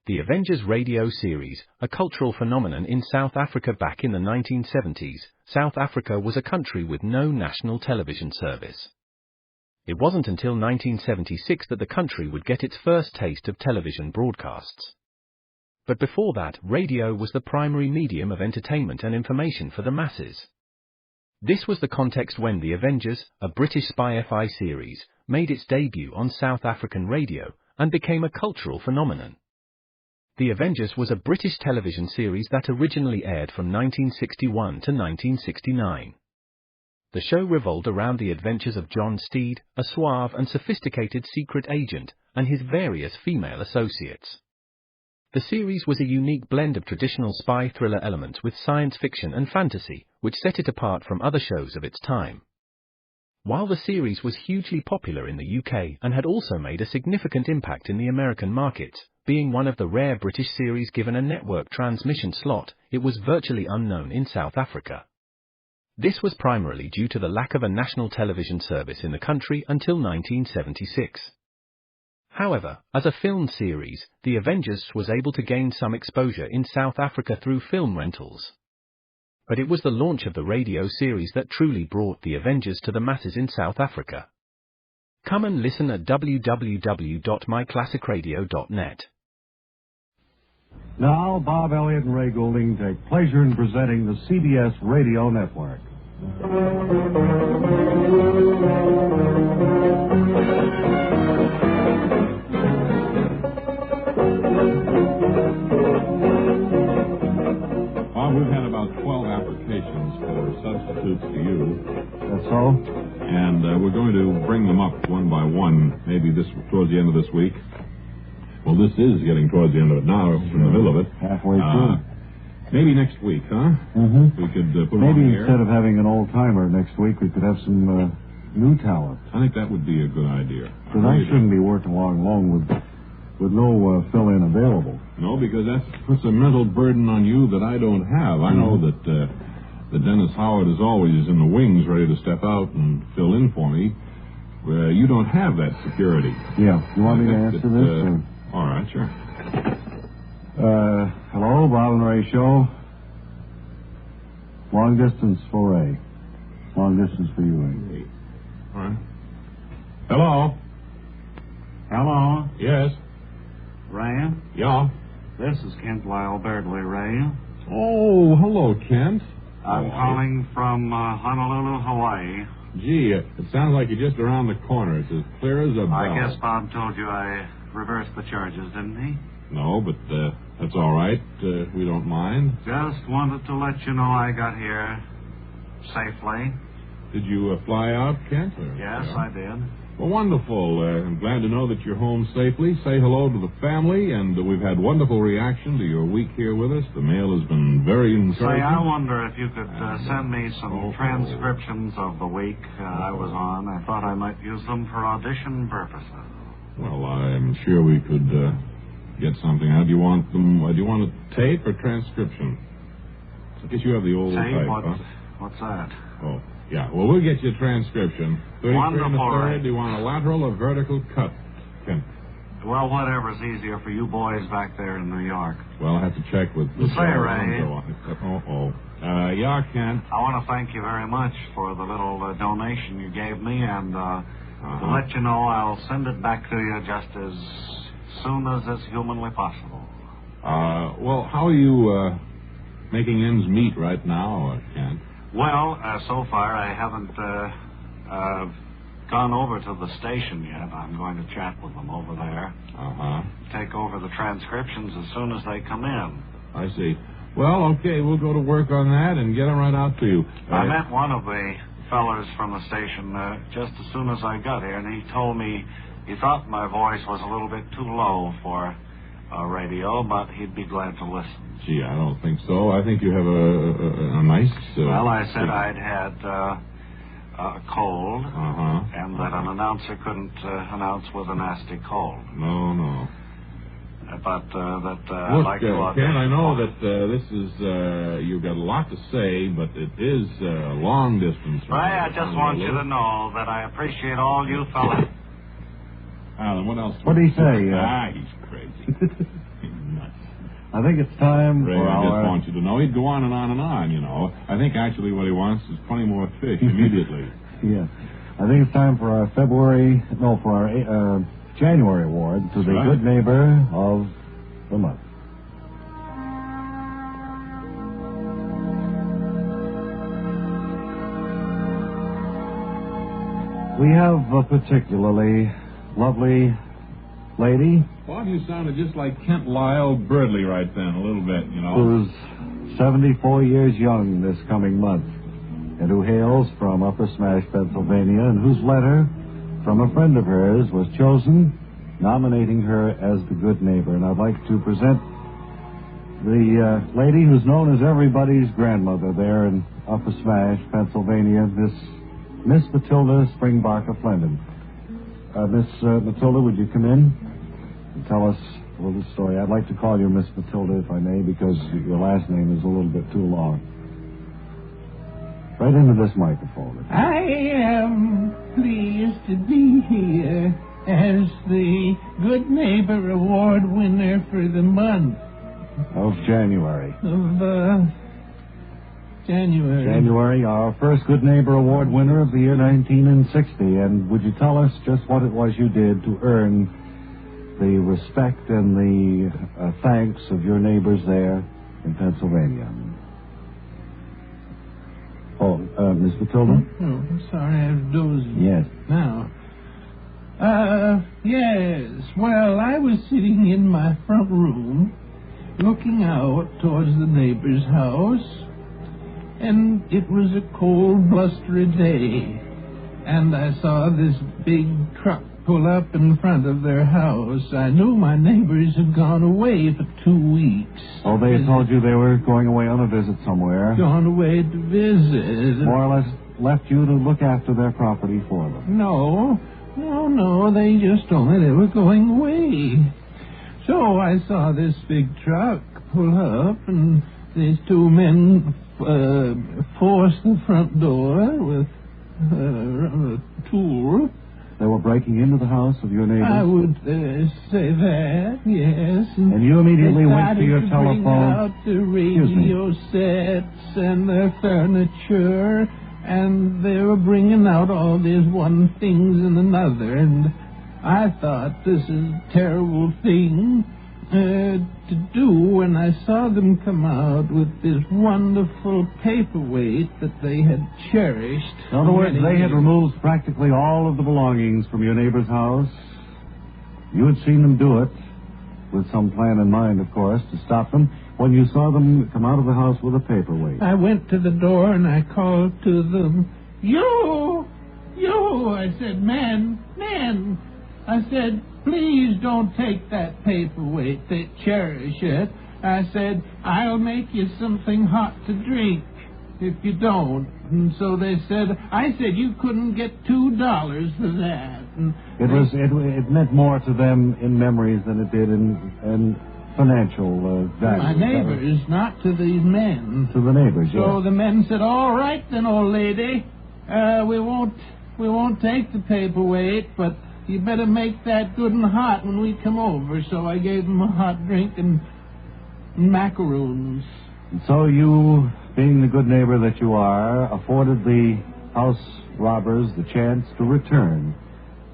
The Avengers radio series, a cultural phenomenon in South Africa back in the 1970s. South Africa was a country with no national television service. It wasn't until 1976 that the country would get its first taste of television broadcasts. But before that, radio was the primary medium of entertainment and information for the masses. This was the context when The Avengers, a British spy FI series, made its debut on South African radio and became a cultural phenomenon. The Avengers was a British television series that originally aired from 1961 to 1969. The show revolved around the adventures of John Steed, a suave and sophisticated secret agent, and his various female associates. The series was a unique blend of traditional spy thriller elements with science fiction and fantasy, which set it apart from other shows of its time. While the series was hugely popular in the UK and had also made a significant impact in the American markets, being one of the rare British series given a network transmission slot, it was virtually unknown in South Africa. This was primarily due to the lack of a national television service in the country until 1976. However, as a film series, The Avengers was able to gain some exposure in South Africa through film rentals. But it was the launch of the radio series that truly brought The Avengers to the masses in South Africa. Come and listen at www.myclassicradio.net. Now, Bob Elliott and Ray Goulding take pleasure in presenting the CBS Radio Network. Bob, we've had about 12 applications for substitutes to you. That's so? And we're going to bring them up one by one, maybe towards the end of this week. Well, this is getting towards the end of it now. We're in the middle of it. Halfway through. Maybe next week, huh? Mm-hmm. We could put maybe them on here. Instead of having an old-timer next week, we could have some new talent. I think that would be a good idea. Because I shouldn't be working long with no fill-in available. No, because that puts a mental burden on you that I don't have. I know that Dennis Howard is always in the wings ready to step out and fill in for me. You don't have that security. Yeah. You want me to answer this? All right, sure. Hello, Bob and Ray Show. Long distance for Ray. Long distance for you, Ray. All right. Hello? Hello, Yes? Ray. Yeah? This is Kent Lyle Birdley, Ray. Oh, hello, Kent. I'm calling from Honolulu, Hawaii. Gee, it sounds like you're just around the corner. It's as clear as a bell. I guess Bob told you I reversed the charges, didn't he? No, but that's all right. We don't mind. Just wanted to let you know I got here safely. Did you fly out, Kent? Yes, I did. Well, wonderful. I'm glad to know that you're home safely. Say hello to the family, and we've had wonderful reaction to your week here with us. The mail has been very encouraging. Say, I wonder if you could send me some transcriptions of the week I was on. I thought I might use them for audition purposes. Well, I'm sure we could get something out. Do you want them? Do you want a tape or transcription? I guess you have the old tape. Tape, Huh? huh? What's that? Oh, yeah. Well, we'll get you a transcription. 33 Wonderful, and a third. Ray. Do you want a lateral or vertical cut, Kent? Well, whatever's easier for you boys back there in New York. Well, I have to check with the Say, Ray. Yeah, Kent. I want to thank you very much for the little donation you gave me, and to let you know I'll send it back to you just as soon as is humanly possible. Well, how are you making ends meet right now, Kent? Well, so far I haven't gone over to the station yet. I'm going to chat with them over there. Take over the transcriptions as soon as they come in. I see. Well, okay, we'll go to work on that and get them right out to you. I met one of the fellers from the station just as soon as I got here, and he told me he thought my voice was a little bit too low for radio, but he'd be glad to listen. Gee, I don't think so. I think you have a nice... well, I said I'd had a cold, and that an announcer couldn't announce with a nasty cold. No. But Look, I'd like to audition. Ken, I know that this is... you've got a lot to say, but it is long distance. Ray, I just want you to know that I appreciate all you fellas. Alan, what else? What did he say? He's crazy. I think it's time Ray, for I just our... want you to know he'd go on and on and on, you know. I think actually what he wants is 20 more fish immediately. Yeah. I think it's time for our January award to the Good Neighbor of the Month. We have a particularly lovely lady Bob, you sounded just like Kent Lyle Birdley right then, a little bit, you know. who's 74 years young this coming month, and who hails from Upper Smash, Pennsylvania, and whose letter from a friend of hers was chosen, nominating her as the Good Neighbor. And I'd like to present the lady who's known as everybody's grandmother there in Upper Smash, Pennsylvania, Miss Matilda Springbarker Flendon. Miss Matilda, would you come in and tell us a little story? I'd like to call you Miss Matilda, if I may, because your last name is a little bit too long. Right into this microphone. I am pleased to be here as the Good Neighbor Award winner for the month Of January. of January. January, our first Good Neighbor Award winner of the year 1960. And would you tell us just what it was you did to earn the respect and the thanks of your neighbors there in Pennsylvania? Oh, Miss Matilda? Oh, I'm sorry, I was dozing. Yes. Now, yes. Well, I was sitting in my front room, looking out towards the neighbor's house, and it was a cold, blustery day, and I saw this big truck pull up in front of their house. I knew my neighbors had gone away for 2 weeks. Oh, they had told you they were going away on a visit somewhere. Gone away to visit. More or less left you to look after their property for them. No, they just told me they were going away. So I saw this big truck pull up, and these two men forced the front door with a tool. They were breaking into the house of your neighbors? I would say that, yes. And you immediately went to your Bring telephone? out the radio sets and their furniture, and they were bringing out all these one things and another, and I thought, this is a terrible thing to do when I saw them come out with this wonderful paperweight that they had cherished. In other words, many they had years. removed practically all of the belongings from your neighbor's house. You had seen them do it, with some plan in mind, of course, to stop them, when you saw them come out of the house with a paperweight. I went to the door and I called to them, You! I said, men! I said, please don't take that paperweight. They cherish it. I said, I'll make you something hot to drink if you don't. And so they said, I said you couldn't get $2 for that. And It meant more to them in memories than it did in financial value. my neighbors, not to these men. To the neighbors, So yes. the men said, all right then, old lady, we won't take the paperweight, but you better make that good and hot when we come over. So I gave them a hot drink and macaroons. And so you, being the good neighbor that you are, afforded the house robbers the chance to return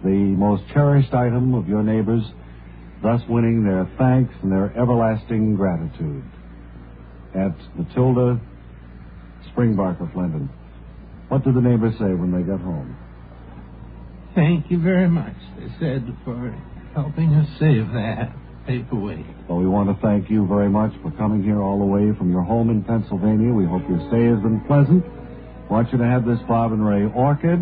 the most cherished item of your neighbors, thus winning their thanks and their everlasting gratitude. At Matilda Springbarker Flendon. What did the neighbors say when they got home? Thank you very much, they said, for helping us save that paperweight. Well, we want to thank you very much for coming here all the way from your home in Pennsylvania. We hope your stay has been pleasant. We want you to have this Bob and Ray orchid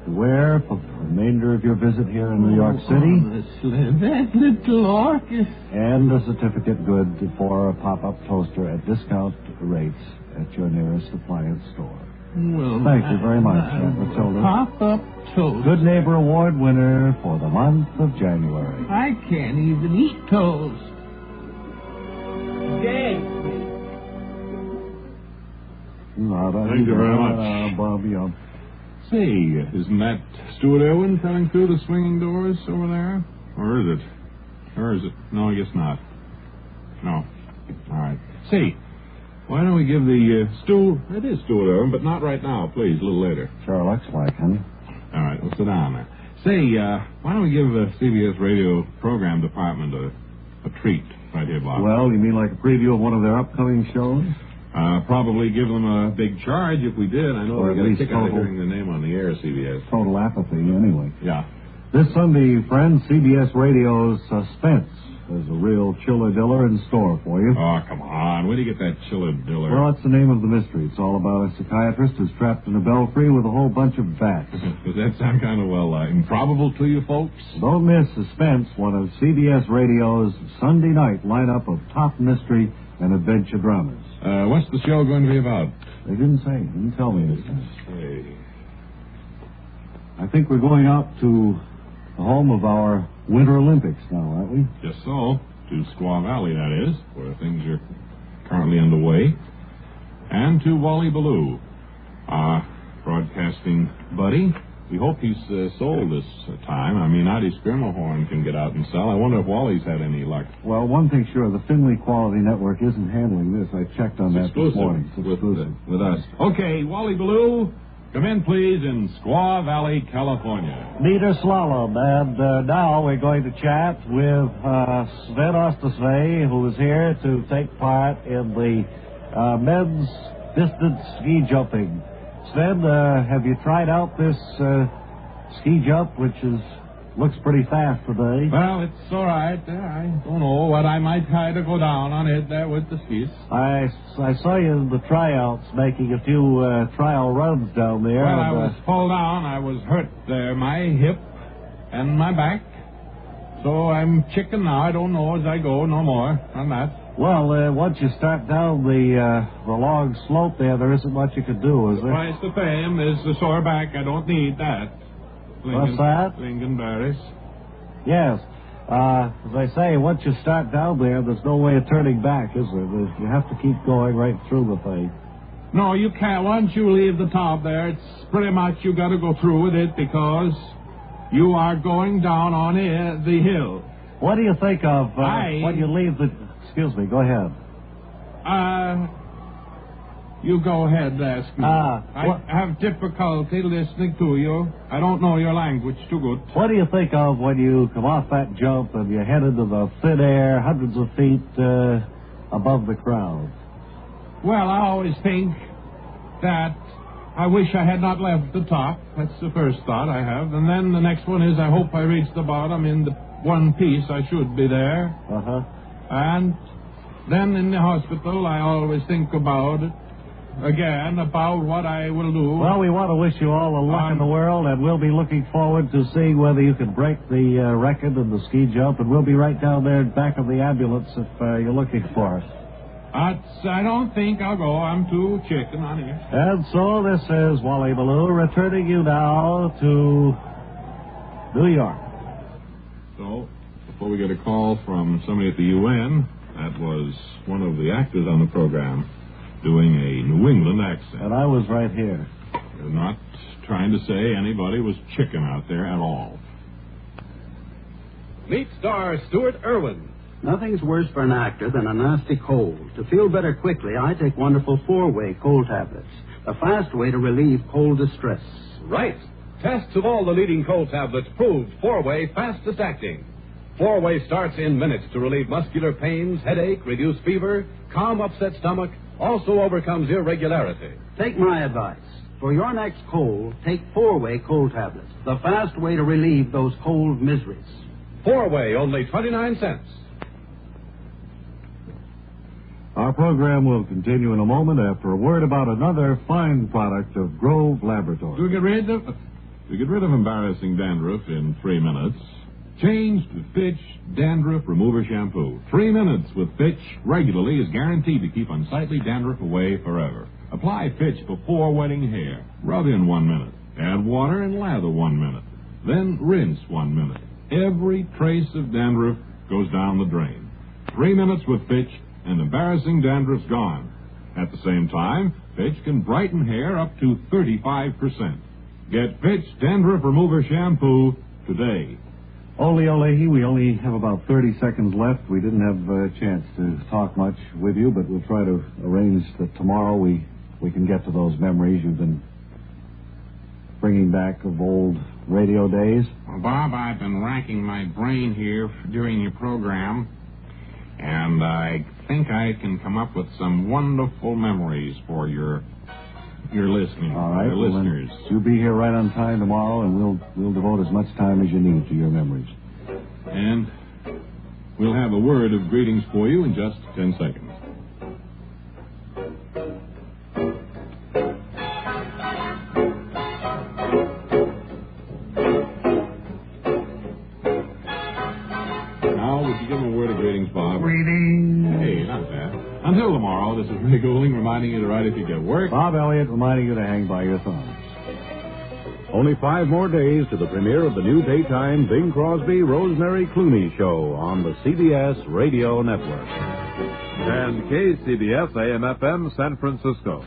to wear for the remainder of your visit here in New York City. Honestly, that little orchid. And a certificate good for a pop-up toaster at discount rates at your nearest appliance store. Well, Thank you very much, Aunt Matilda. Pop-up toast. Good Neighbor Award winner for the month of January. I can't even eat toast. Jay. Thank you very much. Bob, Say, isn't that Stuart Irwin coming through the swinging doors over there? Or is it? No, I guess not. No. Say, why don't we give the Stu... It is Stuart Irwin, but not right now, please, a little later. Sure looks like him. All right, we'll sit down there. Say, why don't we give the CBS radio program department a treat right here, Bob? Well, you mean like a preview of one of their upcoming shows? Probably give them a big charge if we did. I know Or we at got a least kick out of total- hearing the name on the air, CBS. Total apathy, anyway. Yeah. This Sunday, friends, CBS Radio's Suspense. There's a real chiller-diller in store for you. Oh, come on. Where do you get that chiller-diller? Well, that's the name of the mystery. It's all about a psychiatrist who's trapped in a belfry with a whole bunch of bats. Does that sound kind of, improbable to you folks? Don't miss Suspense, one of CBS Radio's Sunday night lineup of top mystery and adventure dramas. What's the show going to be about? They didn't say. Didn't tell me this time. Hey. I think we're going out to the home of our Winter Olympics now, aren't we? Just so. To Squaw Valley, that is, where things are currently underway. And to Wally Ballou, our broadcasting buddy. We hope he's sold this time. I mean, Addie Skirmahorn can get out and sell. I wonder if Wally's had any luck. Well, one thing sure, the Finley Quality Network isn't handling this. I checked on that this morning. It's exclusive. With us. Okay, Wally Ballou, come in, please, in Squaw Valley, California. Meter slalom, and now we're going to chat with Sven Ostasvej, who is here to take part in the men's distance ski jumping. Sven, have you tried out this ski jump, which looks pretty fast today? Well, it's all right. I don't know what I might try to go down on it there with the skis. I saw you in the tryouts making a few trial runs down there. Well, I was fall down. I was hurt there, my hip and my back. So I'm chicken now. I don't know as I go no more on that. Well, once you start down the long slope there isn't much you can do, is The there? price to fame is the sore back. I don't need that. What's that? Lincoln-Barris. Yes. As I say, once you start down there's no way of turning back, is there? You have to keep going right through the thing. No, you can't. Once you leave the top there, it's pretty much you got to go through with it because you are going down on the hill. What do you think of when you leave the... Excuse me, go ahead. You go ahead, ask me. I have difficulty listening to you. I don't know your language too good. What do you think of when you come off that jump and you head into the thin air, hundreds of feet above the crowd? Well, I always think that I wish I had not left the top. That's the first thought I have. And then the next one is I hope I reach the bottom in the one piece. I should be there. Uh-huh. And then in the hospital, I always think about it again, about what I will do. Well, we want to wish you all the luck in the world, and we'll be looking forward to seeing whether you can break the record in the ski jump, and we'll be right down there back of the ambulance if you're looking for us. I don't think I'll go. I'm too chicken on here. And so this is Wally Ballou returning you now to New York. So, before we get a call from somebody at the UN, that was one of the actors on the program doing a New England accent. And I was right here. We're not trying to say anybody was chicken out there at all. Meet star Stuart Irwin. Nothing's worse for an actor than a nasty cold. To feel better quickly, I take wonderful 4-way cold tablets. The fast way to relieve cold distress. Right. Tests of all the leading cold tablets proved 4-way fastest acting. 4-way starts in minutes to relieve muscular pains, headache, reduce fever, calm upset stomach, also overcomes irregularity. Take my advice. For your next cold, take 4-way cold tablets. The fast way to relieve those cold miseries. 4-way, only 29 cents. Our program will continue in a moment after a word about another fine product of Grove Laboratory. To get rid of embarrassing dandruff in 3 minutes, change to Fitch Dandruff Remover Shampoo. 3 minutes with Fitch regularly is guaranteed to keep unsightly dandruff away forever. Apply Fitch before wetting hair. Rub in 1 minute. Add water and lather 1 minute. Then rinse 1 minute. Every trace of dandruff goes down the drain. 3 minutes with Fitch and embarrassing dandruff's gone. At the same time, Fitch can brighten hair up to 35%. Get Fitch Dandruff Remover Shampoo today. Ole Leahy, we only have about 30 seconds left. We didn't have a chance to talk much with you, but we'll try to arrange that tomorrow we can get to those memories you've been bringing back of old radio days. Well, Bob, I've been racking my brain here during your program, and I think I can come up with some wonderful memories for your listening, all right, your listeners. You'll be here right on time tomorrow, and we'll devote as much time as you need to your memories. And we'll have a word of greetings for you in just 10 seconds. Now, would you give him a word of greetings, Bob? Greetings. Hey, not bad. Until tomorrow, this is Ray Goulding reminding you to write if you get work. Bob Elliott reminding you to hang by your thumbs. Only 5 more days to the premiere of the new daytime Bing Crosby, Rosemary Clooney show on the CBS Radio Network. And KCBS AM/FM San Francisco.